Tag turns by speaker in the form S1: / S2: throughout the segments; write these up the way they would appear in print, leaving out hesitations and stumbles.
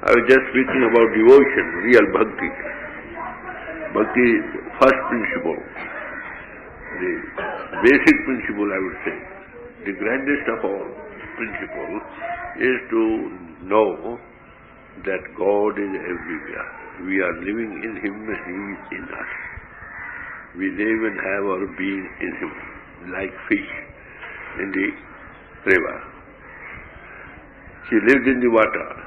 S1: I was just speaking about devotion, real bhakti. Bhakti is first principle, the basic principle I would say. The grandest of all principles is to know that God is everywhere. We are living in Him and He is in us. We live and have our being in Him, like fish in the river. She lives in the water.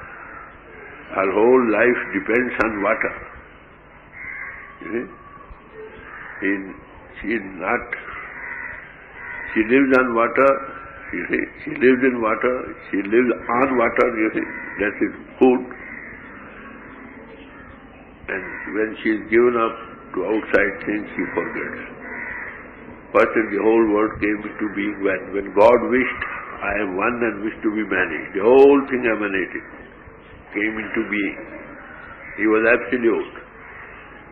S1: Her whole life depends on water. You see? She lives on water, you see. She lives in water, she lives on water, you see. That is food. And when she is given up to outside things, she forgets. First the whole world came into being when God wished, I am one and wish to be many. The whole thing emanated, came into being. He was absolute.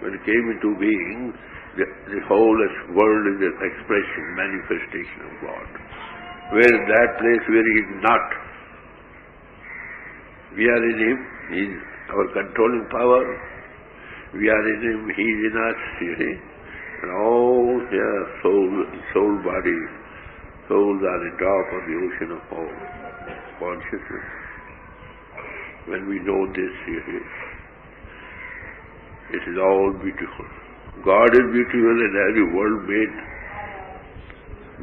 S1: When it came into being, the whole world is an expression, manifestation of God. Where is that place where He is not? We are in Him, He is our controlling power. We are in Him, He is in us, you see. And all their soul bodies, souls are the top of the ocean of all consciousness. When we know this, you see, it is all beautiful. God is beautiful and every world made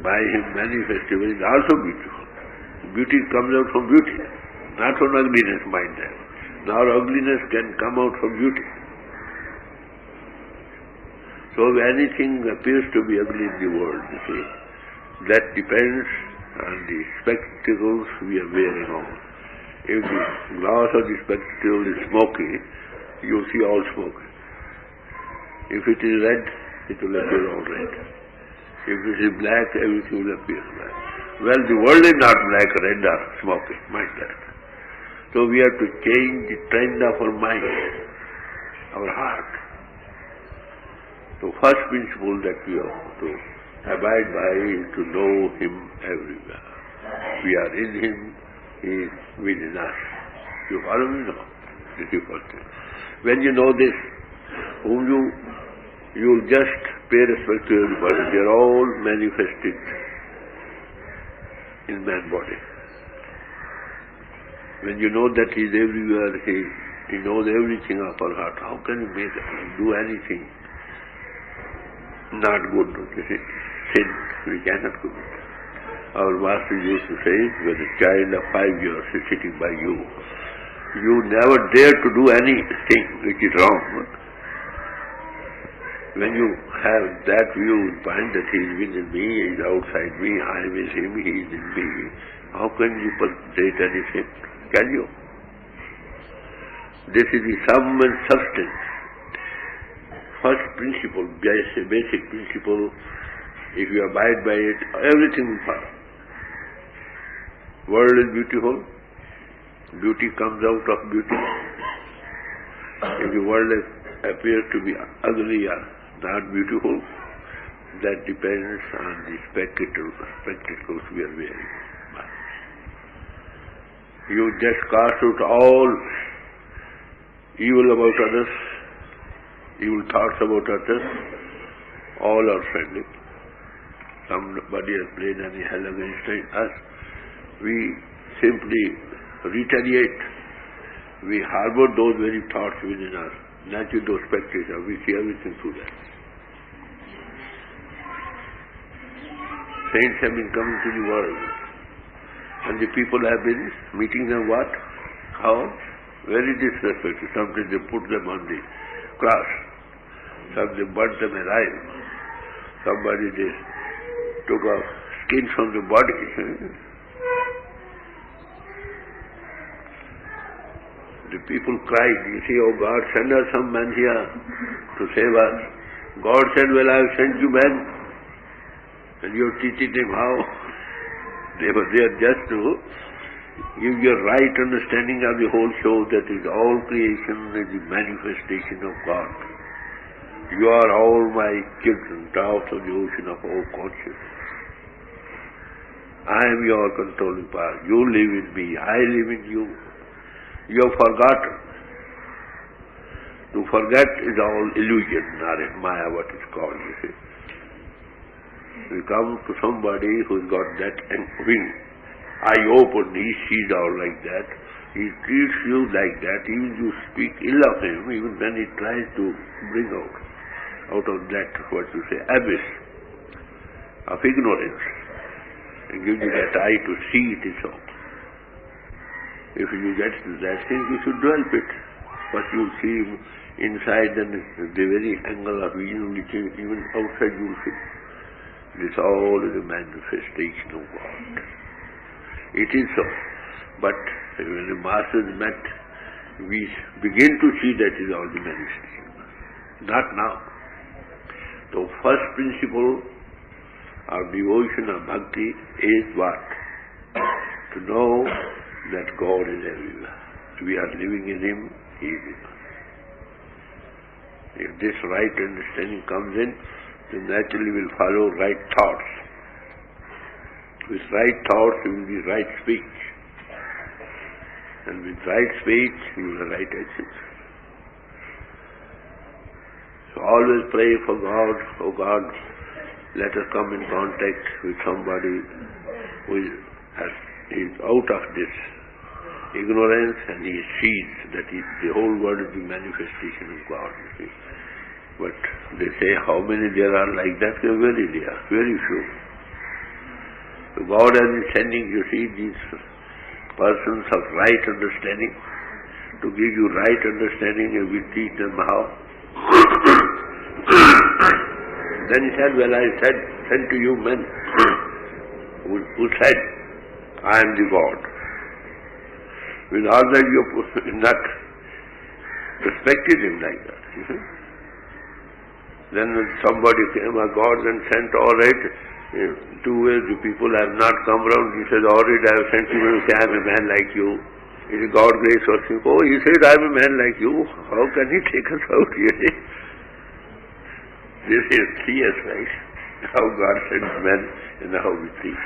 S1: by Him manifestable is also beautiful. Beauty comes out from beauty, not from ugliness, mind that. Nor ugliness can come out from beauty. So if anything appears to be ugly in the world, you see, that depends on the spectacles we are wearing on. If the glass of the spectacle is smoky, you see all smoke. If it is red, it will appear all red. If it is black, everything will appear black. Well, the world is not black, red or smoky, mind that. So we have to change the trend of our mind, our heart. So first principle that we have to abide by is to know Him everywhere. We are in Him, He is within us. You follow me now? This is first thing. When you know this, whom you will just pay respect to everybody. They are all manifested in man's body. When you know that He is everywhere, He knows everything of our heart, how can you do anything not good? You see, sin, we cannot commit. Our master used to say, when a child of 5 years is sitting by you, you never dare to do anything which is wrong. When you have that view in mind that He is within me, He is outside me, I am in Him, He is in me, how can you perpetrate any sin? Can you? This is the sum and substance. First principle, basic principle, if you abide by it, everything will follow. World is beautiful, beauty comes out of beauty. If the world appears to be ugly or not beautiful, that depends on the spectacles we are wearing. You just cast out all evil about others, evil thoughts about others, all are friendly. Somebody has played any hell against us, we simply retaliate. We harbor those very thoughts within us. Naturally, those spectators, we see everything through that. Saints have been coming to the world, and the people have been meeting them what? How? Very disrespectful. Sometimes they put them on the cross. Some they burnt them alive. Somebody they took off skin from the body. The people cried, you see, oh God, send us some men here to save us. God said, well, I have sent you men. And you have treated them how? They were there just to give you a right understanding of the whole show that is all creation is the manifestation of God. You are all my children, drops of the ocean of all consciousness. I am your controlling power. You live in me, I live in you. You have forgotten To forget is all illusion, or maya, what is called, you see. We come to somebody who's got that wing, eye open, he sees all like that, he treats you like that, even you speak ill of him, even then he tries to bring out of that, what you say, abyss of ignorance, and give you that eye to see it is so. If you get to that thing, you should develop it. But you see inside, then the very angle of vision which even outside you will see. This all is a manifestation of God. It is so. But when the masters met, we begin to see that is all the manifestation. Not now. The first principle of devotion of bhakti is what? To know that God is everywhere. We are living in Him, He is in us. If this right understanding comes in, then naturally will follow right thoughts. With right thoughts, you will be right speech. And with right speech, you will have right actions. So always pray for God, oh God, let us come in contact with somebody who is out of this ignorance, and he sees that the whole world is the manifestation of God, you see. But they say how many there are like that? Very rare, very few. So God has been sending, you see, these persons of right understanding to give you right understanding, and we teach them how. Then he said, well, I sent to you men who said, I am the God. With all that you have not respected him like that. You see? Then when somebody came, a God, and sent, all right, 2 ways the people have not come round. He said, all right, I have sent you to say I am a man like you. Is God grace or something? Oh, he said, I am a man like you. How can he take us out here? This is CS, right? How God sends men and how we teach.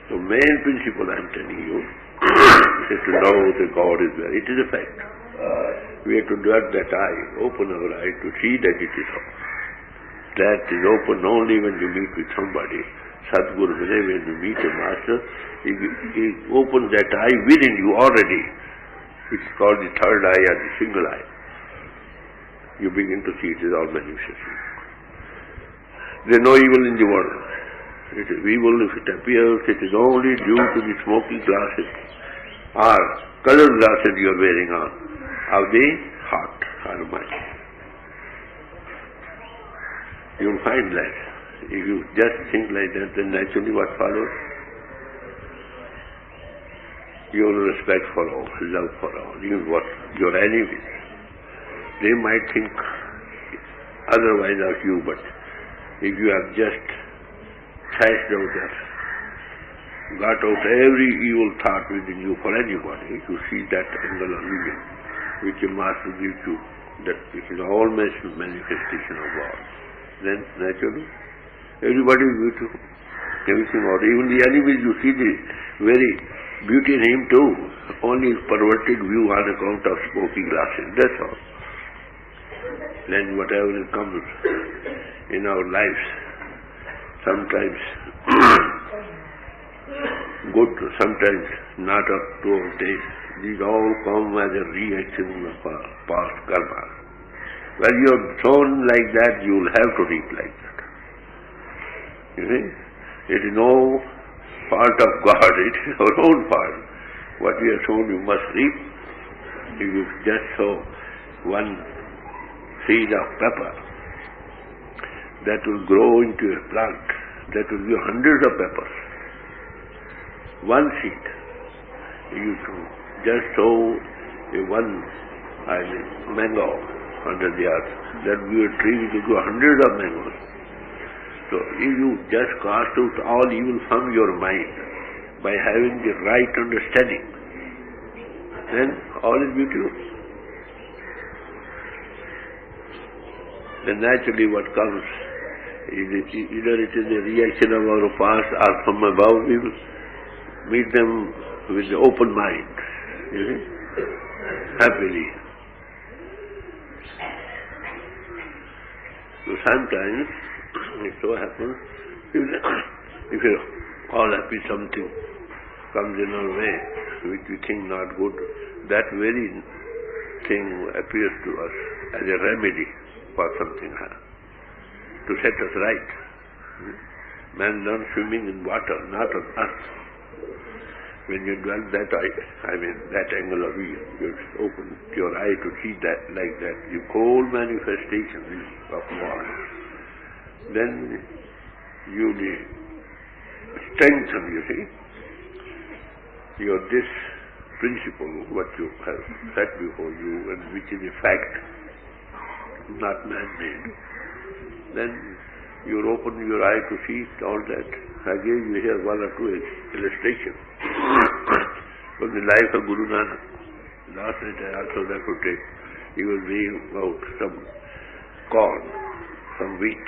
S1: So main principle I am telling you is to know that God is there. It is a fact. We have to develop that eye, open our eye to see that it is so. That is open only when you meet with somebody. Sadguru, when you meet a master, he opens that eye within you already, which is called the third eye or the single eye. You begin to see it is all manifestation. There is no evil in the world. It is evil if it appears, it is only due to the smoky glasses or colored glasses you are wearing on of the heart or mind. You will find that. If you just think like that, then naturally what follows? You will respect for all, love for all, even what your enemies. They might think otherwise of you, but if you have just thrashed out that, got out every evil thought within you for anybody, you see that angle of living which a master gives you, that it is all manifestation of God. Then naturally, everybody is beautiful, everything, or even the enemies, you see the very beauty in him too, only perverted view on account of smoky glasses, that's all. Then whatever comes in our lives, sometimes good, sometimes not up to our taste, these all come as a reaction of past karma. When you are sown like that, you will have to reap like that. You see? It is no fault of God, it is our own fault. What we have sown, you must reap. If you just sow one seed of pepper, that will grow into a plant, that will give hundreds of peppers. One seed. You just sow one mango under the earth, that will be a tree which will grow hundreds of mangoes. So if you just cast out all evil from your mind by having the right understanding, then all is beautiful. Then naturally what comes, either it is a reaction of our past or from above, we will meet them with the open mind, you see, happily. So sometimes it so happens, if you all happy something comes in our way, which we think not good, that very thing appears to us as a remedy for something to set us right. Man learns swimming in water, not on earth. When you dwell that that angle of view, you open your eye to see that like that, the whole manifestation of God. Then you strengthen, you see, this principle, what you have set before you, and which is a fact, not man-made. Then you open your eye to see all that. I gave you here one or two illustrations from the life of Guru Nanak. Last night I also reported, he was weighing out some corn, some wheat.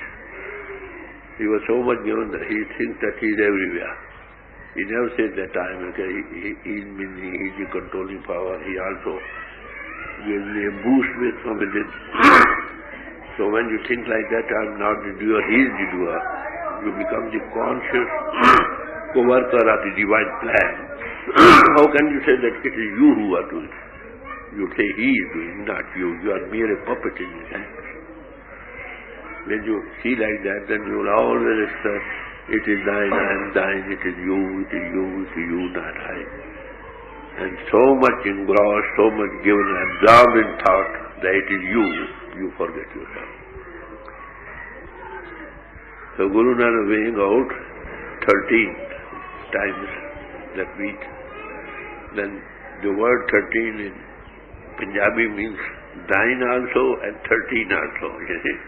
S1: He was so much given that he thinks that he is everywhere. He never said that I am okay. He is the controlling power. He also gives me a boost from within. So when you think like that, I am not the doer, he is the doer. You become the conscious co-worker of the divine plan. How can you say that it is you who are doing? You say he is doing, not you. You are mere a puppet in his hands. When you see like that, then you will always express, it is thine, I am thine, it is you, it is you, it is you, not I. And so much engrossed, so much given, absorbed in thought that it is you forget yourself. So Guru Nanak weighing out 13 times that wheat. Then the word 13 in Punjabi means thine also and 13 also, you see.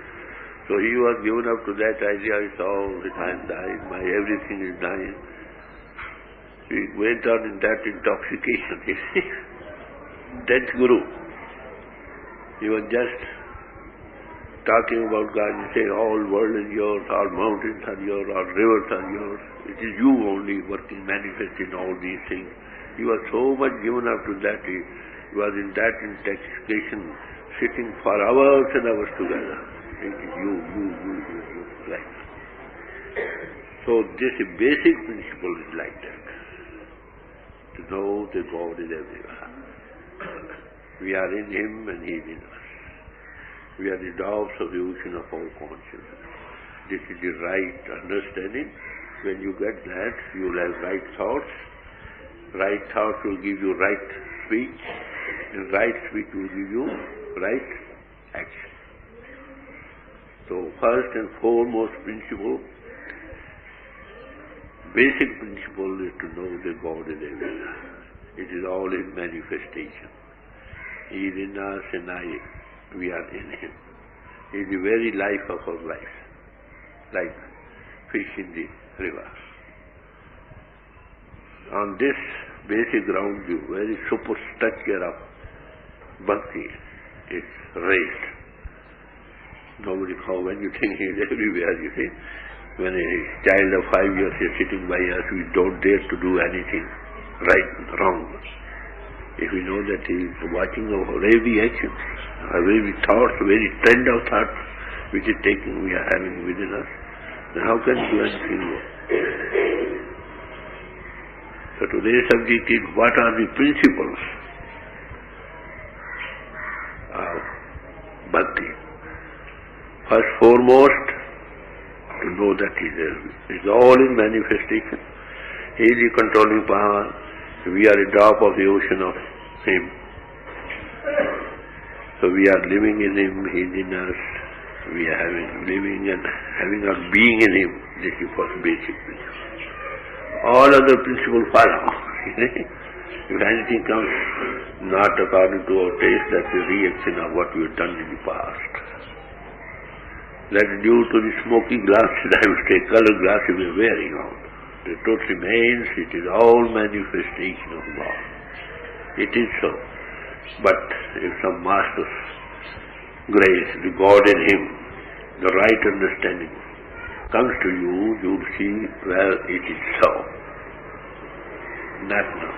S1: So he was given up to that idea, it's all the time thine, my everything is thine. He went on in that intoxication, you see. 10th Guru, he was just talking about God, he said, all world is yours, all mountains are yours, all rivers are yours. It is you only working, manifesting all these things. He was so much given up to that, he was in that intoxication, sitting for hours and hours together. It is you, like that. So this basic principle is like that. To know that God is everywhere. We are in Him and He is in us. We are the dogs of the ocean of all consciousness. This is the right understanding. When you get that, you will have right thoughts. Right thoughts will give you right speech, and right speech will give you right action. So first and foremost principle, basic principle is to know that God is everywhere. It is all in manifestation. He is in us and we are in Him. He is the very life of our life, like fish in the river. On this basic ground view, very superstructure of Bhakti is raised. Nobody, when you think He is everywhere, you see, when a child of 5 years is sitting by us, we don't dare to do anything right, wrong. If we know that He is watching our every action, our very thoughts, very trend of thought which is taking, we are having within us, then how can we do anything more? So today's subject is, what are the principles of Bhakti? First foremost, to know that He is there. It is all in manifestation. He is the controlling power. We are a drop of the ocean of Him. So we are living in Him, He is in us. We are living and having our being in Him. This is first basic principle. All other principles follow. If anything comes not according to our taste, that's a reaction of what we have done in the past. That due to the smoky glasses, I would say colored glasses we are wearing on. The truth remains, it is all manifestation of God. It is so. But if some master's grace, the God in Him, the right understanding comes to you, you will see, well, it is so. Not now.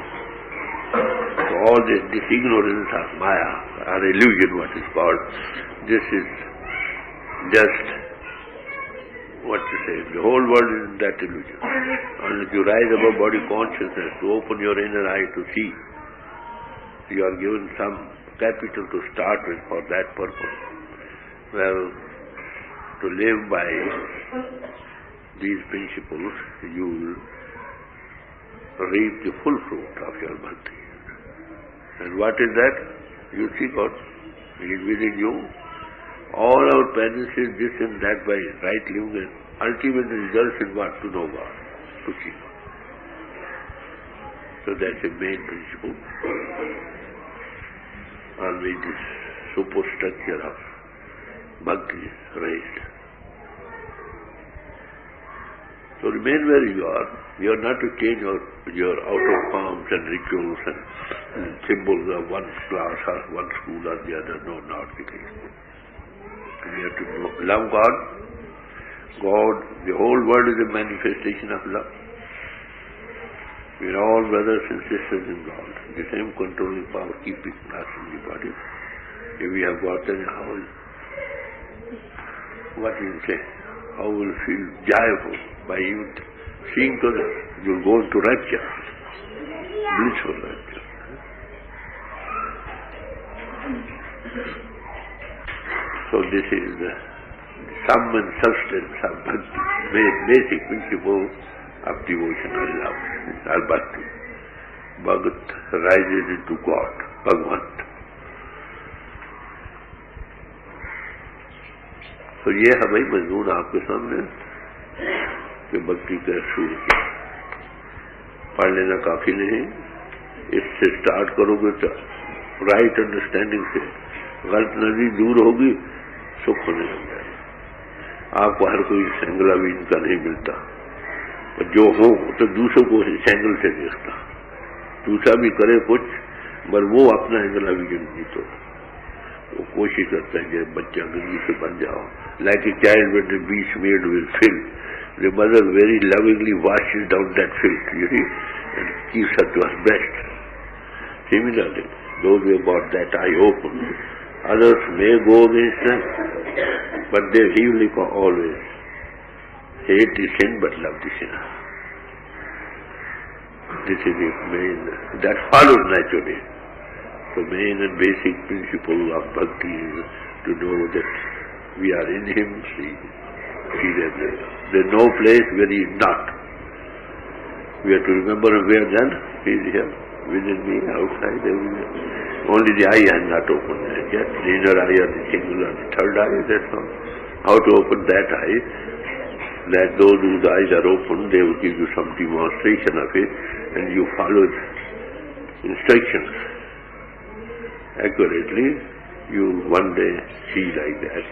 S1: So all this ignorance of Maya, or illusion what is called, this is just what to say, the whole world is in that illusion. Unless you rise above body consciousness to open your inner eye to see, you are given some capital to start with for that purpose. Well, to live by these principles, you will reap the full fruit of your bhakti. And what is that? You see God. He is within you. All our penances, this and that, by right living, and ultimate results in what? To know God, to see God. So that's a main principle on which this superstructure of bhakti is raised. So remain where you are. You are not to change your outer forms and rituals and symbols of one class or one school or the other. No, not the case. We have to love God. God, the whole world is a manifestation of love. We are all brothers and sisters in God. The same controlling power keeping us in the body. If we have got then what will you say? How will feel joyful by even seeing others? You will go into rapture, blissful rapture. So this is the sum and substance of bhakti, basic principle of devotional love. All bhakti. Bhagat rises into God, Bhagwan. तो ये है भाई मजमून आपके सामने कि भक्ति का शुरू किया। पढ़ लेना काफी नहीं, इससे स्टार्ट करोगे तो राइट अंडरस्टैंडिंग से गलत नजरी दूर होगी, सुख होने लग जाएगा। आपको हर कोई सेंगला भी इनका नहीं मिलता, पर जो हो तो दूसरों को सेंगल से देखता, दूसरा भी करे कुछ, पर वो अपना एंगला भी नहीं तो वो कोशिश करता है कि बच्चा गंदगी से बन जाओ. Like a child when the be smeared with filth, the mother very lovingly washes down that filth, you see, and keeps her to her breast. Similarly, those who have got that eye open, others may go against them, but they really always hate the sin but love the sinner. This is the main, that follows naturally. The main and basic principle of bhakti is to know that we are in Him, see that there is no place where He is not. We have to remember where then He is here, within me, outside, everywhere. Only the eye has not opened yet. The inner eye or the single or the third eye, that's all. How to open that eye? That those whose eyes are open, they will give you some demonstration of it, and you follow instructions accurately, you one day see like that.